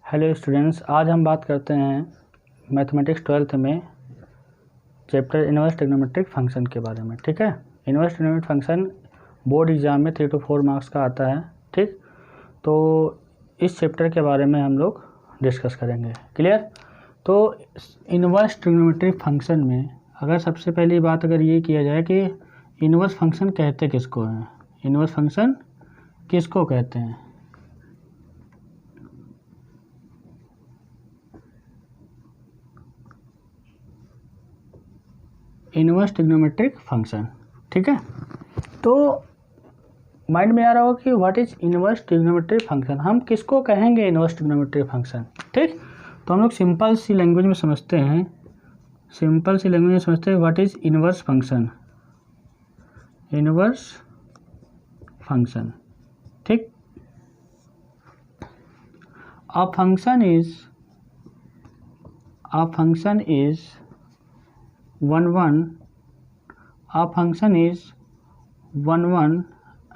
Hello students, आज हम बात करते हैं मैथमेटिक्स 12th में चैप्टर इनवर्स ट्रिग्नोमेट्रिक फंक्शन के बारे में। ठीक है, inverse trigonometric function board exam में 3 to 4 मार्क्स का आता है। ठीक, तो इस चैप्टर के बारे में हम लोग डिस्कस करेंगे। क्लियर? तो इनवर्स ट्रिग्नोमेट्रिक फंक्शन में अगर सबसे पहली बात अगर ये किया जाए कि इनवर्स फंक्शन कहते किसको हैं, इनवर्स फंक्शन किसको कहते हैं। Inverse trigonometric function. ठीक है, तो माइंड में आ रहा हो कि what is inverse trigonometric function, हम किसको कहेंगे इनवर्स ट्रिग्नोमेट्रिक फंक्शन। ठीक, तो हम लोग सिंपल सी लैंग्वेज में समझते हैं, what is inverse function. Inverse function, ठीक, a function is 1 1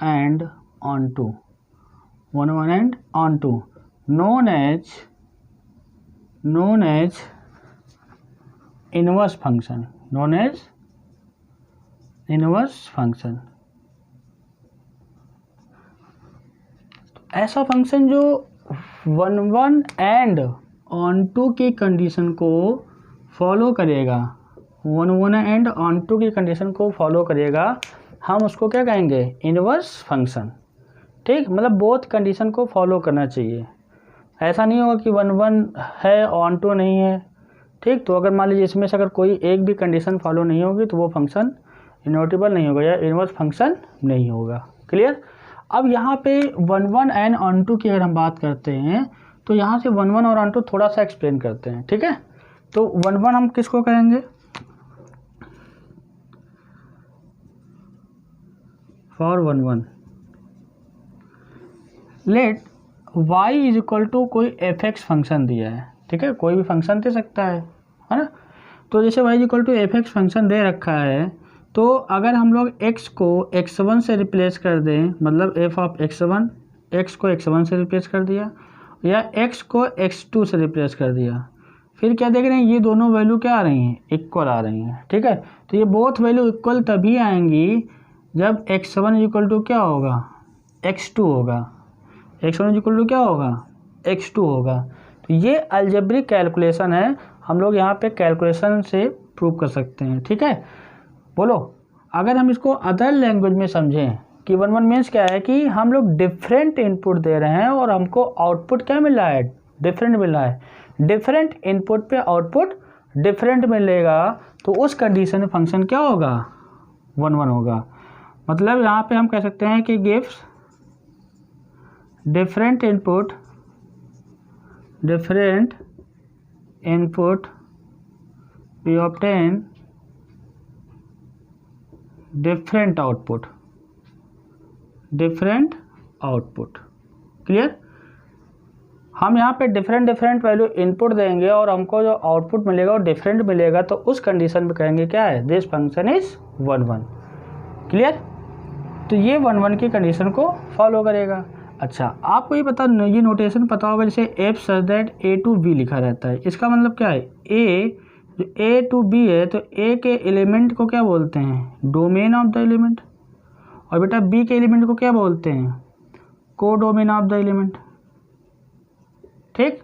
and onto known as inverse function, ऐसा फंक्शन जो 1 1 एंड onto की कंडीशन को फॉलो करेगा, 1 1 एंड onto की कंडीशन को फॉलो करेगा, हम उसको क्या कहेंगे, इनवर्स फंक्शन। ठीक, मतलब बोथ कंडीशन को फॉलो करना चाहिए। ऐसा नहीं होगा कि 1 1 है onto नहीं है। ठीक, तो अगर मान लीजिए इसमें से अगर कोई एक भी कंडीशन फॉलो नहीं होगी तो वो फंक्शन इनवर्टिबल नहीं होगा या इनवर्स फंक्शन नहीं होगा। क्लियर? अब यहाँ पे 1 1 एंड onto की अगर हम बात करते हैं तो यहाँ से 1 1 और onto थोड़ा सा एक्सप्लेन करते हैं। ठीक है, तो 1 1 हम किसको कहेंगे, for 1 1 let y is equal to कोई fx फंक्शन दिया है। ठीक है, कोई भी फंक्शन दे सकता है ना। तो जैसे y is equal to fx function दे रखा है, तो अगर हम लोग x को x1 से रिप्लेस कर दें, मतलब f ऑफ x1, x को x1 से रिप्लेस कर दिया या x को x2 से रिप्लेस कर दिया, फिर क्या देख रहे हैं, ये दोनों वैल्यू क्या आ रही हैं, इक्वल आ रही हैं। ठीक है, तो ये बोथ वैल्यू इक्वल तभी आएंगी जब x1 इक्वल टू क्या होगा, x2 होगा, x1 इक्वल टू क्या होगा, x2 होगा। तो ये अलजेब्रिक कैलकुलेशन है, हम लोग यहाँ पे कैलकुलेशन से प्रूव कर सकते हैं। ठीक है, बोलो अगर हम इसको अदर लैंग्वेज में समझें कि 1 1 मीन्स क्या है कि हम लोग डिफरेंट इनपुट दे रहे हैं और हमको आउटपुट क्या मिल रहा है, डिफरेंट मिल रहा है। डिफरेंट इनपुट पे आउटपुट डिफरेंट मिलेगा तो उस कंडीशन में फंक्शन क्या होगा, 1 1 होगा। मतलब यहाँ पे हम कह सकते हैं कि gives different input we obtain different output। Clear? हम यहाँ पे डिफरेंट वैल्यू इनपुट देंगे और हमको जो आउटपुट मिलेगा वो डिफरेंट मिलेगा, तो उस कंडीशन में कहेंगे क्या है, दिस फंक्शन इज 1 1। क्लियर? तो ये 1 1 की कंडीशन को फॉलो करेगा। अच्छा, आपको ये पता, ये नोटेशन पता होगा, जैसे f such that a to b लिखा रहता है, इसका मतलब क्या है, ए जो ए टू बी है तो ए के एलिमेंट को क्या बोलते हैं, डोमेन ऑफ द एलिमेंट, और बेटा बी के एलिमेंट को क्या बोलते हैं, को डोमेन ऑफ द एलिमेंट। ठीक,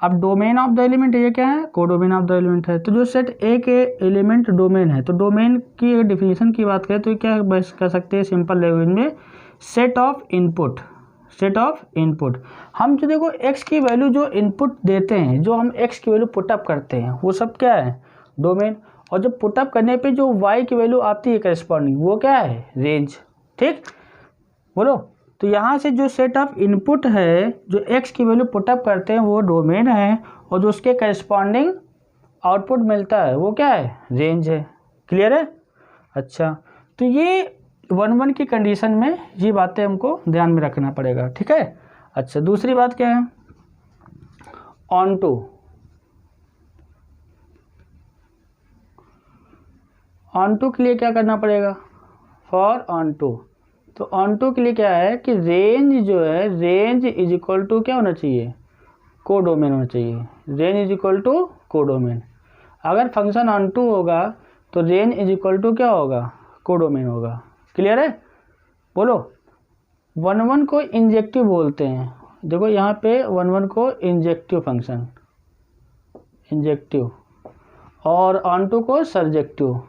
अब डोमेन ऑफ द एलिमेंट ये क्या है, को डोमेन ऑफ द एलिमेंट है। तो जो सेट ए के एलिमेंट डोमेन है, तो डोमेन की अगर डिफिनीशन की बात करें तो क्या बस कर सकते हैं सिंपल लैंग्वेज में, सेट ऑफ इनपुट। हम जो देखो x की वैल्यू जो इनपुट देते हैं, जो हम x की वैल्यू पुटअप करते हैं, वो सब क्या है, डोमेन। और जब पुटअप करने पे जो y की वैल्यू आती है करस्पॉन्डिंग, वो क्या है, रेंज। ठीक, बोलो, तो यहाँ से जो सेट ऑफ इनपुट है, जो x की वैल्यू पुटअप करते हैं वो डोमेन है, और जो उसके करस्पॉन्डिंग आउटपुट मिलता है वो क्या है, रेंज है। क्लियर है? अच्छा, तो ये 1 1 की कंडीशन में ये बातें हमको ध्यान में रखना पड़ेगा। ठीक है, अच्छा, दूसरी बात क्या है, onto के लिए क्या करना पड़ेगा, फॉर onto। तो onto के लिए क्या है कि रेंज जो है, रेंज इज इक्वल टू क्या होना चाहिए, कोडोमेन होना चाहिए, range is equal to codomain. अगर फंक्शन ऑन टू होगा तो रेंज इज इक्वल टू क्या होगा, कोडोमेन होगा। क्लियर है, बोलो। 1 को इंजेक्टिव बोलते हैं, देखो यहाँ पे 1 को इंजेक्टिव फंक्शन, इंजेक्टिव, और ऑन टू को सर्जेक्टिव।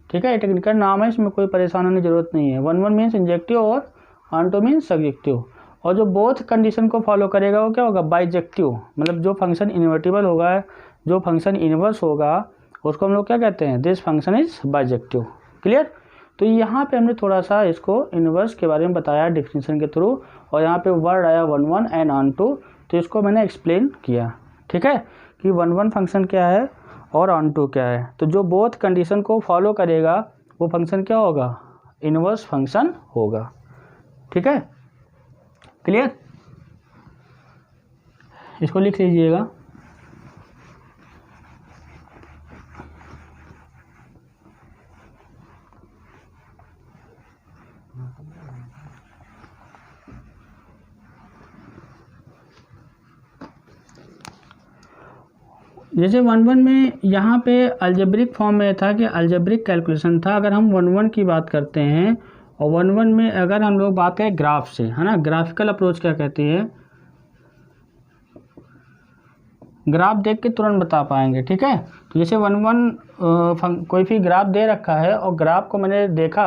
ठीक है, टेक्निकल नाम है, इसमें कोई परेशान होने की जरूरत नहीं है। 1 मीन्स इंजेक्टिव और ऑन टू मीन्स सर्जेक्टिव। और जो बोथ कंडीशन को फॉलो करेगा वो क्या होगा, बाइजेक्टिव, मतलब जो फंक्शन इन्वर्टिबल होगा, जो फंक्शन इन्वर्स होगा उसको हम लोग क्या कहते हैं, this function is bijective. Clear. तो यहाँ पे हमने थोड़ा सा इसको इन्वर्स के बारे में बताया डिफिनीशन के थ्रू, और यहाँ पे वर्ड आया 1 एंड ऑन टू, तो इसको मैंने एक्सप्लेन किया। ठीक है, कि 1 फंक्शन क्या है और ऑन टू क्या है। तो जो बोथ कंडीशन को फॉलो करेगा वो फंक्शन क्या होगा, इन्वर्स फंक्शन होगा। ठीक है, क्लियर। इसको लिख लीजिएगा। जैसे 1 में यहाँ पे अलजेब्रिक फॉर्म में था कि अलजेब्रिक कैलकुलेशन था। अगर हम 1 की बात करते हैं और 1 में अगर हम लोग बात करें ग्राफ से, है ना, ग्राफिकल अप्रोच क्या कहती है, ग्राफ देख के तुरंत बता पाएंगे। ठीक है, तो जैसे 1 कोई भी ग्राफ दे रखा है और ग्राफ को मैंने देखा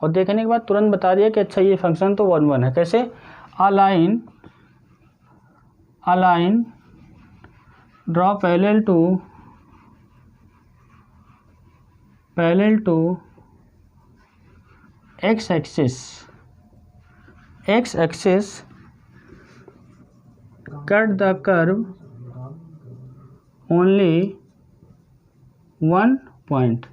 और देखने के बाद तुरंत बता दिया कि अच्छा ये फंक्शन तो 1 है। कैसे, a line draw parallel to x axis cut the curve only 1 point,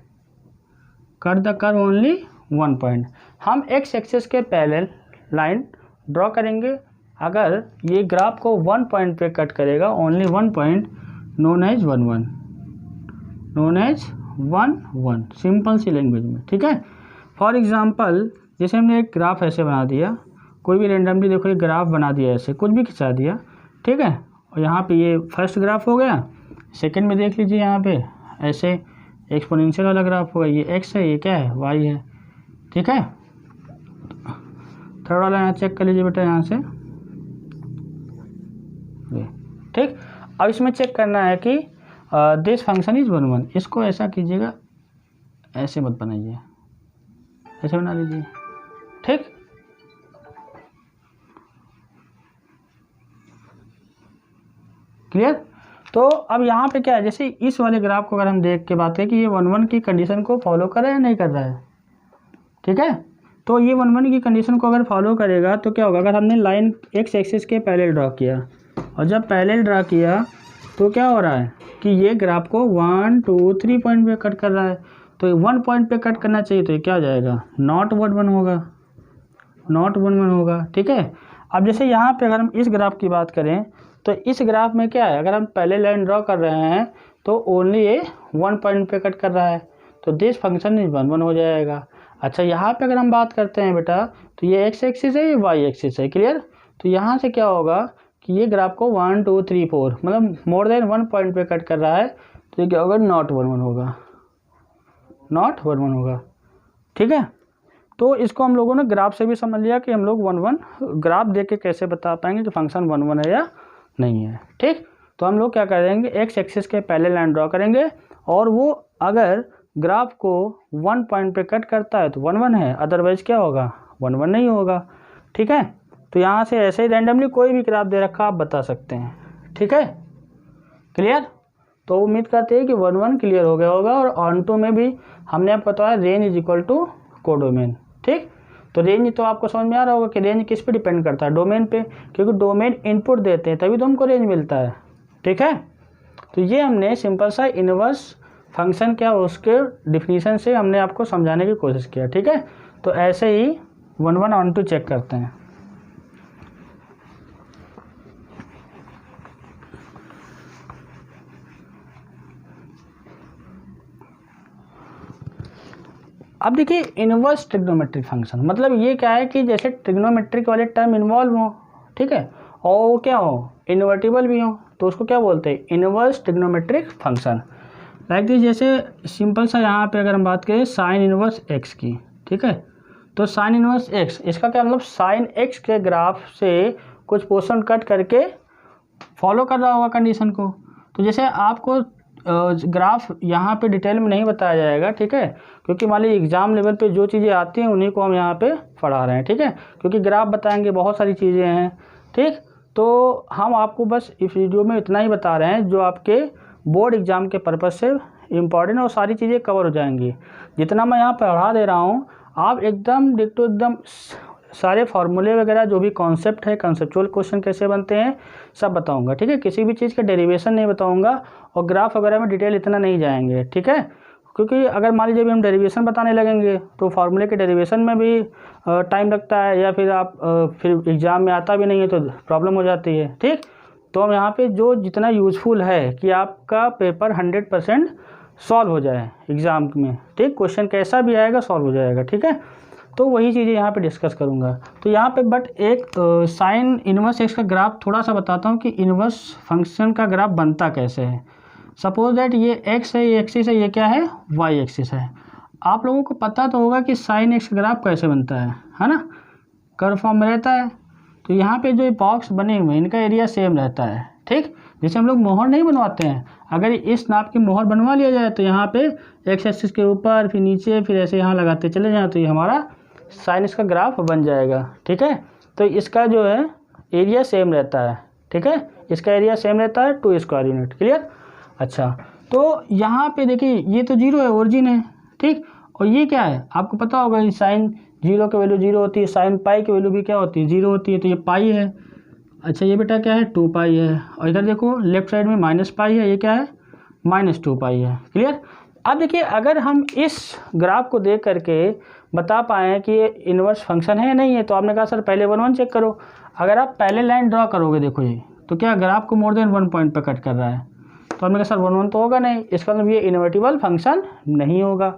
cut the curve only 1 point. हम एक्स एक्सिस के पैरेलल लाइन ड्रॉ करेंगे, अगर ये ग्राफ को 1 पॉइंट पे कट करेगा, only 1 point, known as 1 simple सी लैंग्वेज में। ठीक है, फॉर एग्जांपल जैसे हमने एक ग्राफ ऐसे बना दिया, कोई भी रेंडमली देखो ये ग्राफ बना दिया, ऐसे कुछ भी खिंचा दिया। ठीक है, और यहाँ पे ये फर्स्ट ग्राफ हो गया। सेकंड में देख लीजिए, यहाँ पे ऐसे एक्सपोनेंशियल वाला ग्राफ होगा, ये एक्स है, ये क्या है, वाई है। ठीक है, थर्ड वाला यहाँ चेक कर लीजिए बेटा, यहाँ से। ठीक, अब इसमें चेक करना है कि दिस फंक्शन इज 1 इसको ऐसा कीजिएगा, ऐसे मत बनाइए, ऐसे बना लीजिए। ठीक, क्लियर। तो अब यहाँ पे क्या है, जैसे इस वाले ग्राफ को अगर हम देख के बात करें कि ये 1 की कंडीशन को फॉलो कर रहा है या नहीं कर रहा है। ठीक है, तो ये 1 की कंडीशन को अगर फॉलो करेगा तो क्या होगा, अगर हमने लाइन एक्स एक्सिस के पैरेलल ड्रॉ किया, और जब पैरेलल ड्रा किया तो क्या हो रहा है कि ये ग्राफ को 1 2 3 पॉइंट पे कट कर रहा है। तो 1 पॉइंट पे कट करना चाहिए, तो ये क्या हो जाएगा, नॉट 1 होगा, नॉट 1 होगा। ठीक है, अब जैसे यहाँ पे अगर हम इस ग्राफ की बात करें तो इस ग्राफ में क्या है, अगर हम पहले लाइन ड्रॉ कर रहे हैं तो ओनली ये 1 पॉइंट पे कट कर रहा है, तो दिस फंक्शन इज 1 हो जाएगा। अच्छा, यहाँ पे अगर हम बात करते हैं बेटा, तो ये एक्स एक्सिस है, ये वाई एक्सिस है। क्लियर। तो यहाँ से क्या होगा कि ये ग्राफ को 1 2 3 4 मतलब मोर देन 1 पॉइंट पे कट कर रहा है, तो ये क्या होगा, नॉट 1 होगा, नॉट 1 होगा। ठीक है, तो इसको हम लोगों ने ग्राफ से भी समझ लिया कि हम लोग 1 ग्राफ देख के कैसे बता पाएंगे कि फंक्शन 1 है या नहीं है। ठीक, तो हम लोग क्या करेंगे, एक्स एक्सिस के पहले लाइन ड्रॉ करेंगे, और वो अगर ग्राफ को 1 पॉइंट पे कट करता है तो 1 है, अदरवाइज क्या होगा, 1 नहीं होगा। ठीक है, तो यहाँ से ऐसे ही रैंडमली कोई भी ग्राफ दे रखा आप बता सकते हैं। ठीक है, क्लियर। तो उम्मीद करते हैं कि 1 क्लियर हो गया होगा। और ऑन टू में भी हमने आपको बताया range is equal to codomain. ठीक, तो रेंज तो आपको समझ में आ रहा होगा कि रेंज किस पे डिपेंड करता है, डोमेन पे, क्योंकि डोमेन इनपुट देते हैं तभी तो हमको रेंज मिलता है। ठीक है, तो ये हमने सिंपल सा इनवर्स फंक्शन क्या उसके डिफिनीशन से हमने आपको समझाने की कोशिश किया। ठीक है, तो ऐसे ही 1 ऑन टू चेक करते हैं। अब देखिए इनवर्स ट्रिग्नोमेट्रिक फंक्शन, मतलब ये क्या है कि जैसे ट्रिग्नोमेट्रिक वाले टर्म इन्वॉल्व हो, ठीक है, और वो क्या हो, इन्वर्टिबल भी हो, तो उसको क्या बोलते हैं, inverse trigonometric function. Like this, जैसे सिंपल सा यहाँ पे अगर हम बात करें साइन इनवर्स एक्स की, ठीक है, तो साइन इनवर्स एक्स, इसका क्या मतलब, साइन एक्स के ग्राफ से कुछ पोर्शन कट करके फॉलो कर रहा होगा कंडीशन को। तो जैसे आपको ग्राफ यहाँ पे डिटेल में नहीं बताया जाएगा, ठीक है, क्योंकि मान लीजिए एग्जाम लेवल पे जो चीज़ें आती हैं उन्हीं को हम यहाँ पे पढ़ा रहे हैं, ठीक है, क्योंकि ग्राफ बताएंगे बहुत सारी चीज़ें हैं, ठीक। तो हम आपको बस इस वीडियो में इतना ही बता रहे हैं जो आपके बोर्ड एग्ज़ाम के पर्पज़ से इम्पॉर्टेंट, और सारी चीज़ें कवर हो जाएंगी। जितना मैं यहाँ पढ़ा दे रहा हूँ आप एकदम डिक्टो एकदम सारे फार्मूले वगैरह जो भी कॉन्सेप्ट है, कंसेप्चुअल क्वेश्चन कैसे बनते हैं सब बताऊंगा, ठीक है, किसी भी चीज़ का डेरिवेशन नहीं बताऊंगा, और ग्राफ वगैरह में डिटेल इतना नहीं जाएंगे, ठीक है, क्योंकि अगर मान लीजिए अभी हम डेरिवेशन बताने लगेंगे तो फार्मूले के डेरिवेशन में भी टाइम लगता है, या फिर आप फिर एग्ज़ाम में आता भी नहीं है तो प्रॉब्लम हो जाती है, ठीक। तो हम यहाँ पे जो जितना यूज़फुल है कि आपका पेपर 100% सॉल्व हो जाए एग्ज़ाम में, ठीक, क्वेश्चन कैसा भी आएगा सॉल्व हो जाएगा, ठीक है, तो वही चीज़ें यहाँ पे डिस्कस करूँगा। तो यहाँ पे बट एक साइन इनवर्स एक्स का ग्राफ थोड़ा सा बताता हूँ कि इनवर्स फंक्शन का ग्राफ बनता कैसे है। सपोज दैट ये एक्स है, ये एक्सिस है, ये क्या है, वाई एक्सिस है। आप लोगों को पता तो होगा कि साइन एक्स का ग्राफ कैसे बनता है ना, कर्व फॉर्म में रहता है। तो यहाँ पे जो बॉक्स बने हुए हैं इनका एरिया सेम रहता है, ठीक। जैसे हम लोग मोहर नहीं बनवाते हैं, अगर इस नाप की मोहर बनवा लिया जाए तो यहाँ पे एक्स एक्सिस के ऊपर फिर नीचे फिर ऐसे यहाँ लगाते चले जाएँ तो ये हमारा साइन इसका ग्राफ बन जाएगा, ठीक है। तो इसका जो है एरिया सेम रहता है, ठीक है, इसका एरिया सेम रहता है 2 स्क्वायर यूनिट, क्लियर। अच्छा, तो यहाँ पे देखिए ये तो 0 है, ओरिजिन है, ठीक, और ये क्या है आपको पता होगा, साइन 0 की वैल्यू 0 होती है, साइन पाई की वैल्यू भी क्या होती है, 0 होती है, तो ये पाई है। अच्छा, ये बेटा क्या है, 2 पाई है, और इधर देखो लेफ्ट साइड में माइनस पाई है, ये क्या है, -2 पाई है, क्लियर। अब देखिए अगर हम इस ग्राफ को देख करके बता पाएँ कि ये इन्वर्स फंक्शन है या नहीं है, तो आपने कहा सर पहले 1 1 चेक करो। अगर आप पहले लाइन ड्रा करोगे, देखो ये तो क्या ग्राफ को मोर देन 1 पॉइंट पर कट कर रहा है, तो हमने कहा सर 1 1 तो होगा नहीं, इसका मतलब ये इन्वर्टिबल फंक्शन नहीं होगा।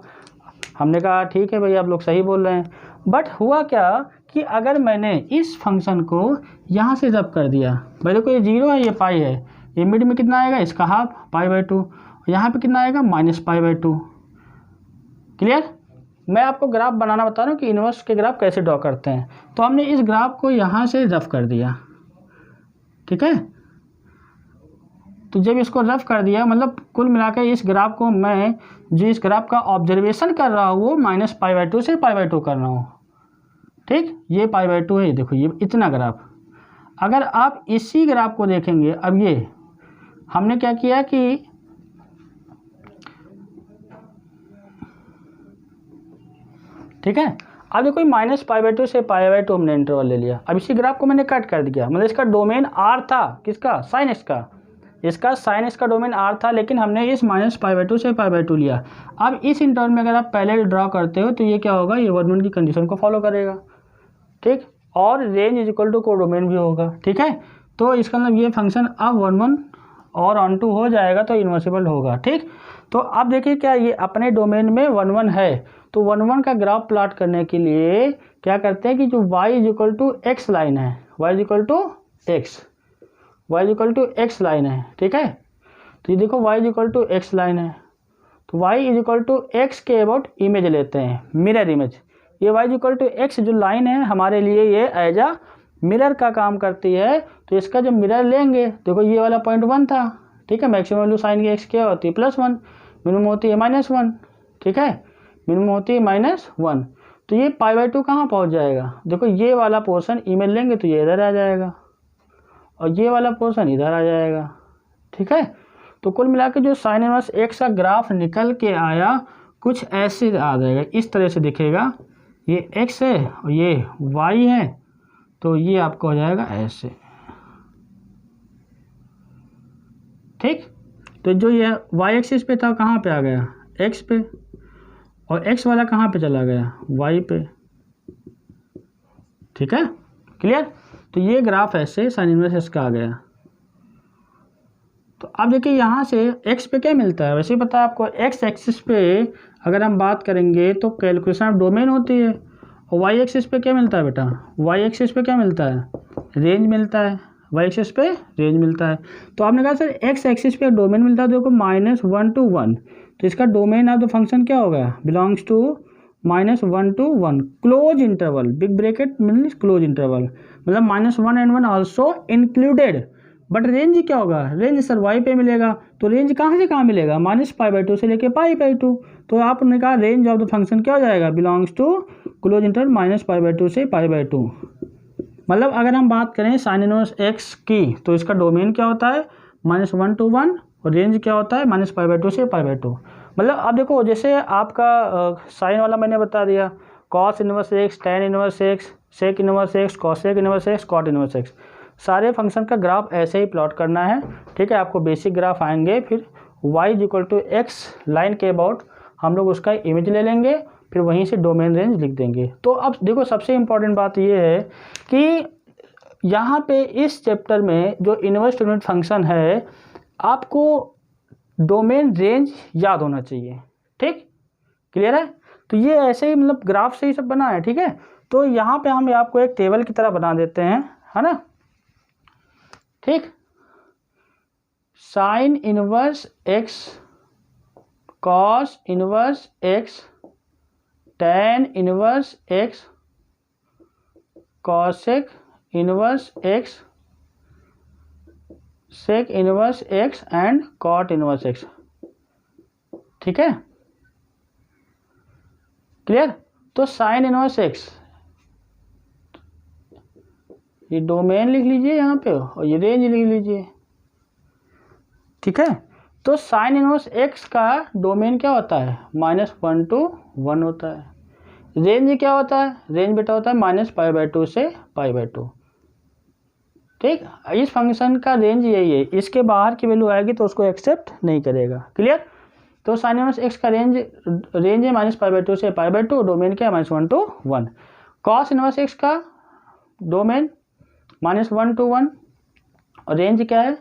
हमने कहा ठीक है भाई आप लोग सही बोल रहे हैं, बट हुआ क्या कि अगर मैंने इस फंक्शन को यहाँ से जब कर दिया, भाई देखो ये 0 है, ये पाई है, ये मिड में कितना आएगा, इसका हाफ पाई/2, यहाँ पे कितना आएगा -पाई/2, क्लियर। मैं आपको ग्राफ बनाना बता रहा हूँ कि इन्वर्स के ग्राफ कैसे ड्रॉ करते हैं। तो हमने इस ग्राफ को यहाँ से रफ कर दिया, ठीक है। तो जब इसको रफ कर दिया मतलब कुल मिलाकर इस ग्राफ को मैं जो इस ग्राफ का ऑब्जर्वेशन कर रहा हूँ वो -पाई/2 से पाई/2 कर रहा हूँ, ठीक। ये पाई/2 है, देखो ये इतना ग्राफ। अगर आप इसी ग्राफ को देखेंगे, अब ये हमने क्या किया कि ठीक है, अब देखो -पाई/2 से पाई/2 हमने इंटरवल ले लिया। अब इसी ग्राफ को मैंने कट कर दिया, मतलब इसका डोमेन R था, किसका, साइन एक्स का, इसका साइन एक्स का डोमेन R था, लेकिन हमने इस -पाई/2 से पाई/2 लिया। अब इस इंटरवल में अगर आप पहले ड्रॉ करते हो तो ये क्या होगा, ये 1 1 की कंडीशन को फॉलो करेगा, ठीक, और range is equal to codomain भी होगा, ठीक है। तो इसका मतलब ये फंक्शन अब 1 1 और ऑन टू हो जाएगा तो इन्वर्सिबल होगा, ठीक। तो अब देखिए क्या ये अपने डोमेन में 1 1 है, तो 1 1 का ग्राफ प्लॉट करने के लिए क्या करते हैं कि जो y = x लाइन है, y = x लाइन है, ठीक है। तो ये देखो y = x लाइन है, तो y = x के अबाउट इमेज लेते हैं, मिरर इमेज। ये y = x जो लाइन है हमारे लिए ये एज अ मिरर का काम करती है। तो इसका जब मिरर लेंगे, देखो ये वाला पॉइंट 1 था, ठीक है, मैक्सिमम वैल्यू साइन की x क्या होती है, +1, मिनिमम होती है -1, ठीक है, मिनिमम होती है -1। तो ये पाई/2 कहाँ पहुँच जाएगा, देखो ये वाला पोर्शन इमेज लेंगे तो ये इधर आ जाएगा और ये वाला पोर्शन इधर आ जाएगा, ठीक है। तो कुल मिलाकर जो साइन इनवर्स एक्स का ग्राफ निकल के आया कुछ ऐसे आ जाएगा, इस तरह से दिखेगा, ये x है और ये y है, तो ये आपको हो जाएगा ऐसे, ठीक। तो जो ये y एक्सिस पे था कहाँ पे आ गया, x पे, और x वाला कहाँ पे चला गया, y पे, ठीक है, क्लियर। तो ये ग्राफ ऐसे साइन इनवर्स एक्स का आ गया, तो अब देखिए यहाँ से x पे क्या मिलता है, वैसे ही पता है आपको, x एक्सिस पे अगर हम बात करेंगे तो कैलकुलेशन ऑफ डोमेन होती है, और y एक्सिस पे क्या मिलता है बेटा, y एक्सिस पे क्या मिलता है, रेंज मिलता है, y एक्सिस पे रेंज मिलता है। तो आपने कहा सर x एक्सिस पे डोमेन मिलता है, देखो -1 to 1, तो इसका डोमेन ऑफ द फंक्शन क्या होगा, belongs to -1 to 1, close interval, big bracket means close interval, मतलब -1 and 1 also included. But range क्या होगा, रेंज सर वाई पे मिलेगा, तो रेंज कहाँ से कहाँ मिलेगा, -π/2 से लेके π/2, तो आपने कहा रेंज ऑफ द फंक्शन क्या हो जाएगा, बिलोंग्स टू क्लोज इंटरवल -π/2 से π/2। मतलब अगर हम बात करें साइन इनवर्स x की, तो इसका डोमेन क्या होता है, -1 to 1, और रेंज क्या होता है, -π/2 से π/2। मतलब अब देखो जैसे आपका साइन वाला मैंने बता दिया, cos inverse x, tan inverse x, sec inverse x, cosec inverse x, cot inverse x, सारे फंक्शन का ग्राफ ऐसे ही प्लॉट करना है। ठीक है, आपको बेसिक ग्राफ आएंगे, फिर y = x लाइन के अबाउट हम लोग उसका इमेज ले लेंगे, फिर वहीं से डोमेन रेंज लिख देंगे। तो अब देखो सबसे इम्पॉर्टेंट बात ये है कि यहाँ पे इस चैप्टर में जो इनवर्स टू यूनिट फंक्शन है, आपको डोमेन रेंज याद होना चाहिए। ठीक, क्लियर है। तो ये ऐसे ही मतलब ग्राफ से ही सब बना है। ठीक है, तो यहाँ पे हम आपको एक टेबल की तरह बना देते हैं, है ना। ठीक, sine inverse x, cos inverse x, tan inverse x, cosec inverse x, sec inverse x and cot inverse x. ठीक है, क्लियर। तो साइन इनवर्स एक्स, ये डोमेन लिख लीजिए यहाँ पे, और ये रेंज लिख लीजिए। ठीक है, तो साइन इनवर्स एक्स का डोमेन क्या होता है, -1 to 1 होता है। रेंज क्या होता है, रेंज बेटा होता है -π/2 से π/2। ठीक, इस फंक्शन का रेंज यही है, इसके बाहर की वैल्यू आएगी तो उसको एक्सेप्ट नहीं करेगा। क्लियर। तो साइन इनवर्स एक्स का रेंज है -π/2 से π/2, डोमेन क्या है -1 to 1। कॉस इनवर्स एक्स का डोमेन -1 to 1, और रेंज क्या है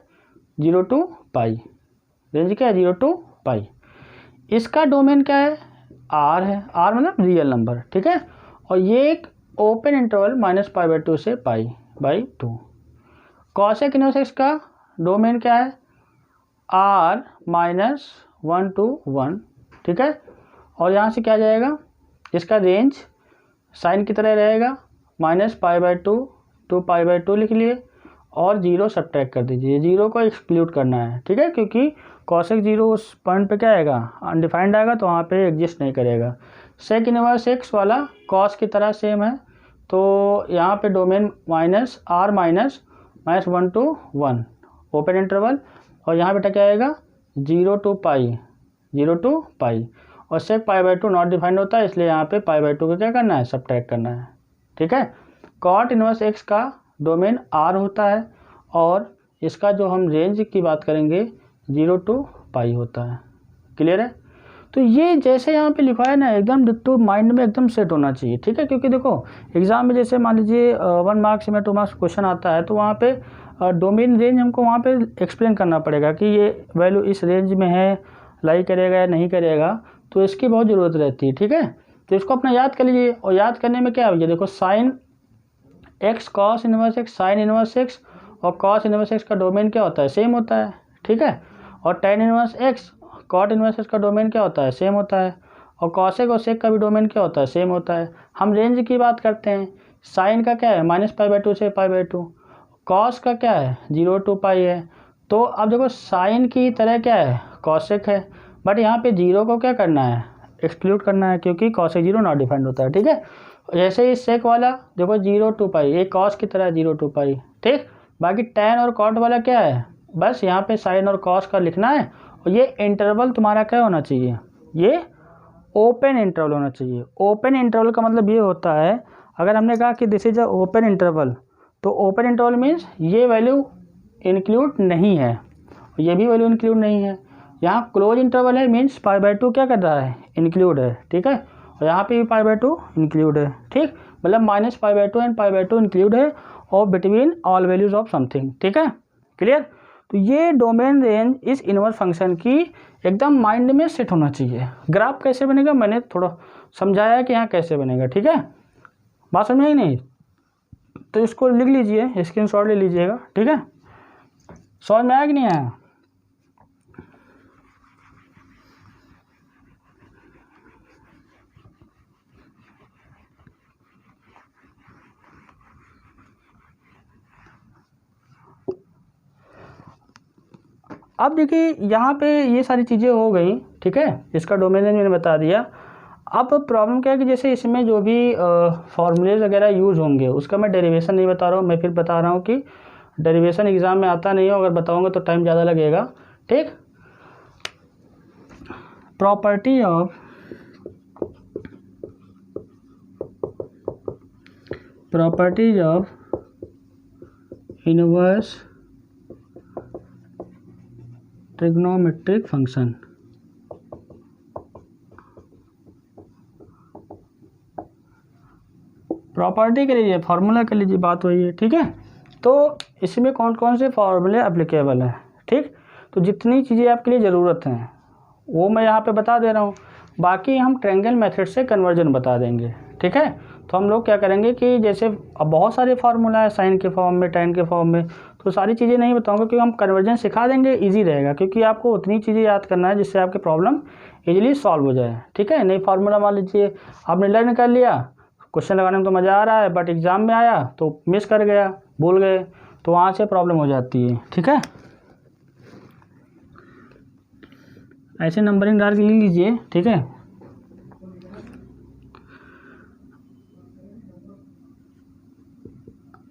0 to π, रेंज क्या है 0 to π। इसका डोमेन क्या है, r है, r मतलब रियल नंबर। ठीक है, और ये एक ओपन इंटरवल -π/2 से π/2। कॉसेक इनवर्स एक्स का डोमेन क्या है, r -1 to 1। ठीक है, और यहाँ से क्या जाएगा, इसका रेंज साइन की तरह रहेगा, -π/2 to π/2 लिख लिए, और 0 सब्ट्रैक्ट कर दीजिए, 0 को एक्सक्लूड करना है। ठीक है, क्योंकि कॉसेक 0 उस पॉइंट पे क्या आएगा, अनडिफाइंड आएगा, तो वहाँ पे एग्जिस्ट नहीं करेगा। सेक इनवर्स एक्स वाला कॉस की तरह सेम है, तो यहाँ पे डोमेन -1 to 1 ओपन इंटरवल, और यहाँ बेटा क्या आएगा 0 to π, और सेक π/2 नॉट डिफाइंड होता है, इसलिए यहाँ पे π/2 को क्या करना है, सब्ट्रैक्ट करना है। ठीक है, कॉट इनवर्स एक्स का डोमेन r होता है, और इसका जो हम रेंज की बात करेंगे 0 to π होता है। क्लियर है। तो ये जैसे यहाँ पे लिखा है ना, एकदम डिट्टो माइंड में एकदम सेट होना चाहिए। ठीक है, क्योंकि देखो एग्जाम में जैसे मान लीजिए 1 मार्क्स में 2 मार्क्स क्वेश्चन आता है, तो वहाँ पे डोमेन रेंज हमको वहाँ पे एक्सप्लेन करना पड़ेगा कि ये वैल्यू इस रेंज में है, लाई करेगा या नहीं करेगा, तो इसकी बहुत ज़रूरत रहती है। ठीक है, तो इसको अपना याद कर लीजिए, और याद करने में क्या है, देखो sine x cos inverse x, sine inverse x और कॉस इनवर्स एक्स का डोमेन क्या होता है, सेम होता है। ठीक है, और tan inverse x cot inverse x का डोमेन क्या होता है, सेम होता है, और कॉसेक और सेक का भी डोमेन क्या होता है, सेम होता है। हम रेंज की बात करते हैं, साइन का क्या है -π/2 से π/2, कॉस का क्या है 0 to π है। तो अब देखो साइन की तरह क्या है, कॉसेक है, बट यहाँ पे 0 को क्या करना है, एक्सक्लूड करना है, क्योंकि कॉसेक 0 नॉट डिफाइंड होता है। ठीक है, जैसे ही सेक वाला देखो 0 to π, ये कॉस की तरह 0 to π। ठीक, बाकी टेन और कॉट वाला क्या है, बस यहाँ पे साइन और कॉस का लिखना है, और ये इंटरवल तुम्हारा क्या होना चाहिए, ये ओपन इंटरवल होना चाहिए। ओपन इंटरवल का मतलब ये होता है, अगर हमने कहा कि this is a open interval, तो ओपन इंटरवल मीन्स ये वैल्यू इंक्लूड नहीं है, ये भी वैल्यू इंक्लूड नहीं है। यहाँ क्लोज इंटरवल है मीन्स π/2 क्या कर रहा है, इंक्लूड है। ठीक है, और यहाँ पे भी π/2 इंक्लूड है। ठीक, मतलब -π/2 एंड π/2 इंक्लूड है, और between all values of something. ठीक है, क्लियर। तो ये डोमेन रेंज इस इनवर्स फंक्शन की एकदम माइंड में सेट होना चाहिए। ग्राफ कैसे बनेगा मैंने थोड़ा समझाया कि यहाँ कैसे बनेगा, ठीक है, बात समझ आई नहीं? तो इसको लिख लीजिए, स्क्रीनशॉट ले लीजिएगा, ठीक है। समझ में आया कि नहीं आया? अब देखिए यहाँ पे ये सारी चीज़ें हो गई, ठीक है, इसका डोमेन मैंने बता दिया। अब प्रॉब्लम क्या है कि जैसे इसमें जो भी फॉर्मूलेज वगैरह यूज़ होंगे उसका मैं डेरिवेशन नहीं बता रहा हूँ, मैं फिर बता रहा हूँ कि डेरिवेशन एग्ज़ाम में आता नहीं हो, अगर बताऊँगा तो टाइम ज़्यादा लगेगा, ठीक। Property of inverse trigonometric function. Property के लिए फार्मूला के लीजिए, बात वही है, ठीक है। तो इसमें कौन कौन से फार्मूले एप्लीकेबल हैं, ठीक। तो जितनी चीज़ें आपके लिए ज़रूरत हैं वो मैं यहाँ पे बता दे रहा हूँ, बाकी हम ट्रायंगल मेथड से कन्वर्जन बता देंगे, ठीक है। तो हम लोग क्या करेंगे कि जैसे अब बहुत सारे फार्मूला है साइन के फॉर्म में, tan के फॉर्म में, तो सारी चीज़ें नहीं बताऊंगा क्योंकि हम कन्वर्जन सिखा देंगे, इजी रहेगा, क्योंकि आपको उतनी चीज़ें याद करना है जिससे आपके प्रॉब्लम इजीली सॉल्व हो जाए, ठीक है। नहीं फार्मूला मान लीजिए आपने लर्न कर लिया, क्वेश्चन लगाने में तो मज़ा आ रहा है, बट एग्ज़ाम में आया तो मिस कर गया, भूल गए, तो वहाँ से प्रॉब्लम हो जाती है, ठीक है। ऐसे नंबरिंग डाल के ले लीजिए, ठीक है।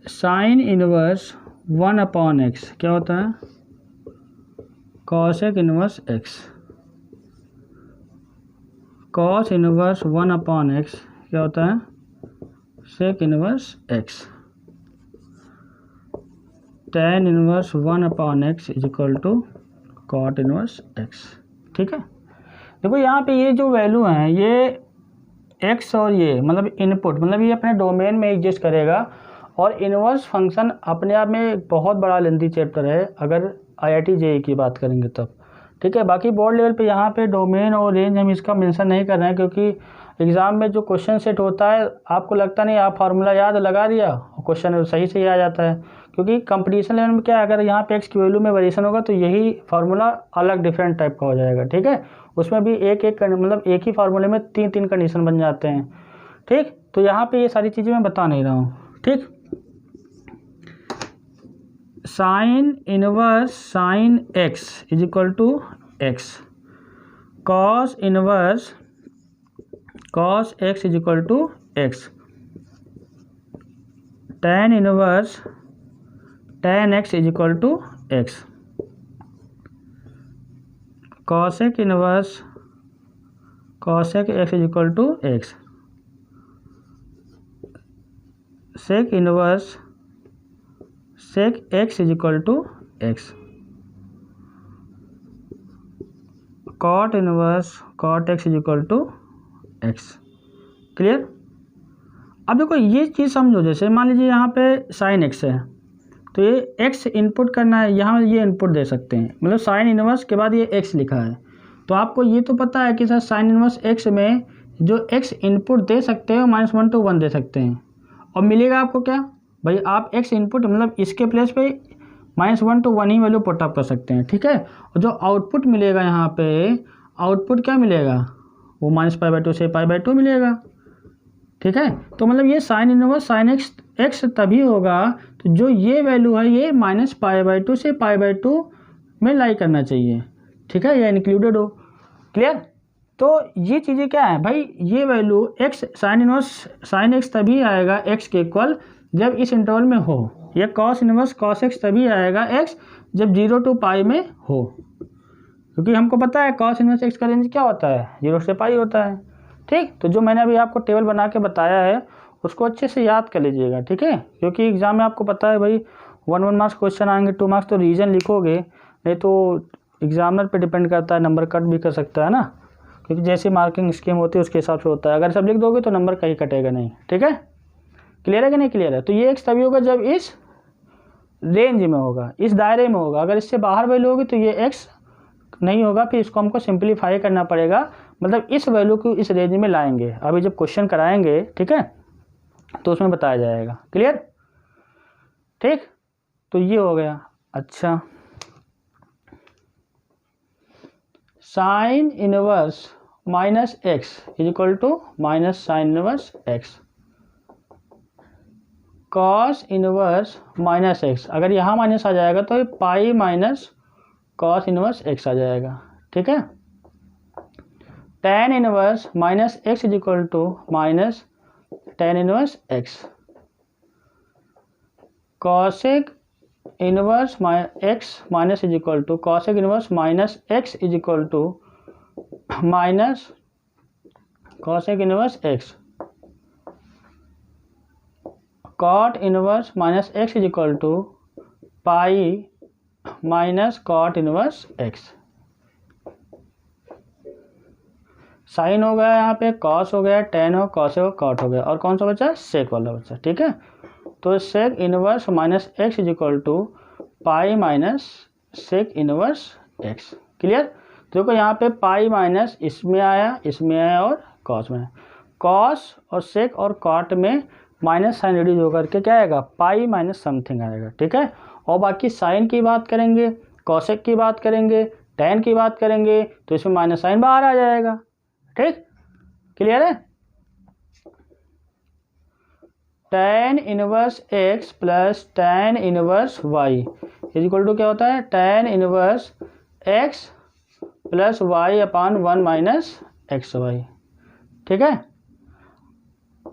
साइन इनवर्स 1/x क्या होता है? Cosec inverse x। Cos inverse 1/x क्या होता है? Sec inverse x। tan inverse 1/x is equal to cot inverse x, ठीक है। देखो यहाँ पे ये जो वैल्यू है ये x और ये मतलब इनपुट, मतलब ये अपने डोमेन में एग्जिस्ट करेगा, और इनवर्स फंक्शन अपने आप में एक बहुत बड़ा लेंथी चैप्टर है अगर IIT JEE की बात करेंगे तब, ठीक है। बाकी बोर्ड लेवल पे यहाँ पे डोमेन और रेंज हम इसका मेंशन नहीं कर रहे हैं, क्योंकि एग्ज़ाम में जो क्वेश्चन सेट होता है आपको लगता नहीं, आप फार्मूला याद लगा दिया और क्वेश्चन सही से आ जाता है, क्योंकि कंपटीशन लेवल में क्या है, अगर यहाँ पे x की वैल्यू में वेरिएशन होगा तो यही फार्मूला अलग डिफरेंट टाइप का हो जाएगा, ठीक है। उसमें भी एक मतलब एक ही फार्मूले में 3 कंडीशन बन जाते हैं, ठीक। तो यहाँ पे ये सारी चीज़ें मैं बता नहीं रहा हूँ, ठीक। Sine inverse sine x is equal to x, cos inverse cos x is equal to x, tan inverse tan x is equal to x, cosec inverse cosec x is equal to x, sec inverse sec x is equal to x, cot inverse cot x is equal to x। Clear? अब देखो ये चीज़ समझो, जैसे मान लीजिए यहाँ पे sign x है, तो ये x इनपुट करना है, यहाँ ये इनपुट दे सकते हैं, मतलब साइन इनवर्स के बाद ये x लिखा है, तो आपको ये तो पता है कि सर साइन इनवर्स x में जो x इनपुट दे सकते हैं -1 to 1 दे सकते हैं, और मिलेगा आपको क्या भाई, आप x इनपुट मतलब इसके प्लेस पे -1 to 1 he value put up कर सकते हैं, ठीक है। और जो आउटपुट मिलेगा यहाँ पे, आउटपुट क्या मिलेगा, वो -π/2 से π/2 मिलेगा, ठीक है। तो मतलब ये साइन इनवर्स साइन x तभी होगा तो जो ये वैल्यू है ये -π/2 से π/2 में लाई करना चाहिए, ठीक है, या इंक्लूडेड हो। क्लियर? तो ये चीज़ें क्या है भाई, ये value x sign inverse sine x तभी आएगा x के इक्वल जब इस इंटरवल में हो, या कॉस इनवर्स कॉस x तभी आएगा x जब 0 to π में हो, क्योंकि हमको पता है कॉस इनवर्स x का रेंज क्या होता है, 0 से π होता है, ठीक। तो जो मैंने अभी आपको टेबल बना के बताया है उसको अच्छे से याद कर लीजिएगा, ठीक है, क्योंकि एग्ज़ाम में आपको पता है भाई 1 मार्क्स क्वेश्चन आएंगे, 2 मार्क्स तो रीजन लिखोगे, नहीं तो एग्जामिनर पे डिपेंड करता है, नंबर कट भी कर सकता है ना, क्योंकि जैसे मार्किंग स्कीम होती है उसके हिसाब से होता है, अगर सब लिख दोगे तो नंबर कहीं कटेगा नहीं, ठीक है। क्लियर है कि नहीं क्लियर है? तो ये x तभी होगा जब इस रेंज में होगा, इस दायरे में होगा। अगर इससे बाहर वैल्यू होगी तो ये x नहीं होगा, फिर इसको हमको सिंप्लीफाई करना पड़ेगा, मतलब इस वैल्यू को इस रेंज में लाएंगे। अभी जब क्वेश्चन कराएंगे, ठीक है, तो उसमें बताया जाएगा। क्लियर? ठीक, तो ये हो गया। अच्छा, sine inverse minus x is equal to minus sine inverse x, cos inverse minus X, अगर यहाँ माइनस आ जाएगा तो pi minus cos inverse X आ जाएगा। ठीक है, tan inverse minus x is equal to minus tan inverse x, cosec inverse X minus is equal to cosec inverse minus x is equal to minus cosec inverse x, cot inverse minus x is equal to pi minus cot inverse x. Sine हो गया, यहाँ पे cos हो गया, ten हो, cos हो, cot हो गया, और कौन सा बचा? सेक वाला बचा। ठीक है, तो sec inverse minus x is equal to pi minus sec inverse x. Clear? तो देखो यहाँ पे पाई माइनस इसमें आया, इसमें आया, और कॉस में। कॉस और सेक और कॉट में माइनस साइन रिड्यूस होकर के क्या आएगा? पाई माइनस समथिंग आएगा। ठीक है, और बाकी साइन की बात करेंगे, कॉसेक की बात करेंगे, टेन की बात करेंगे, तो इसमें माइनस साइन बाहर आ जाएगा। ठीक, क्लियर है? tan inverse x plus tan inverse y is equal to क्या होता है? tan inverse x plus y upon 1 minus X Y. ठीक है,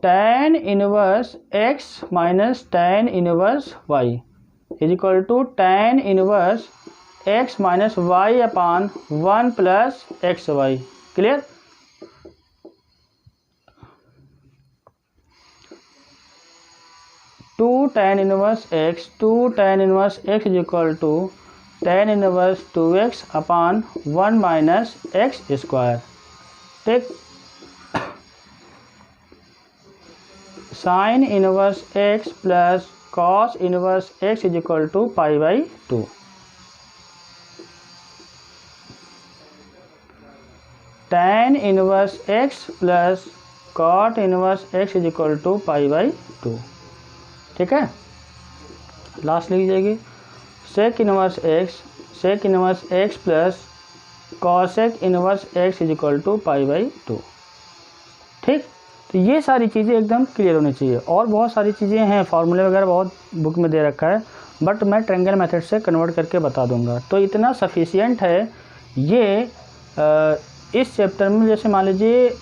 tan inverse x minus tan inverse y is equal to tan inverse x minus y upon 1 plus X Y. Clear? Two tan inverse x is equal to tan inverse 2x upon 1 minus X square. ठीक, sine inverse x plus cos inverse x is equal to pi by 2। tan inverse x plus cot inverse x is equal to pi by 2। ठीक है, last लिख लीजिएगी, sec inverse x plus cosec inverse x is equal to pi by 2। ठीक, तो ये सारी चीज़ें एकदम क्लियर होनी चाहिए। और बहुत सारी चीज़ें हैं, फार्मूले वगैरह बहुत बुक में दे रखा है, बट मैं ट्रायंगल मेथड से कन्वर्ट करके बता दूंगा। तो इतना सफिशियंट है ये इस चैप्टर में। जैसे मान लीजिए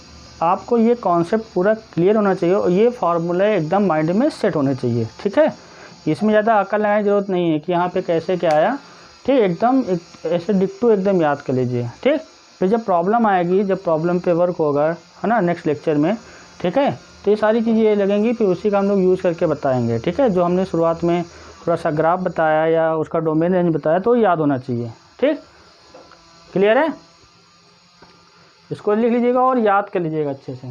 आपको ये कॉन्सेप्ट पूरा क्लियर होना चाहिए और ये फार्मूले एकदम माइंड में सेट होने चाहिए। ठीक है, इसमें ज़्यादा अकल लगाने की ज़रूरत नहीं है कि यहाँ पे कैसे क्या आया। ठीक, एकदम ऐसे डिक्टो एकदम याद कर लीजिए। ठीक, फिर जब प्रॉब्लम आएगी, जब प्रॉब्लम पे वर्क होगा, है ना, नेक्स्ट लेक्चर में, ठीक है, तो ये सारी चीज़ें ये लगेंगी, फिर उसी का हम लोग यूज़ करके बताएंगे। ठीक है, जो हमने शुरुआत में थोड़ा सा ग्राफ बताया या उसका डोमेन रेंज बताया, तो याद होना चाहिए। ठीक, क्लियर है? इसको लिख लीजिएगा और याद कर लीजिएगा अच्छे से।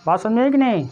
बात समझ में कि नहीं?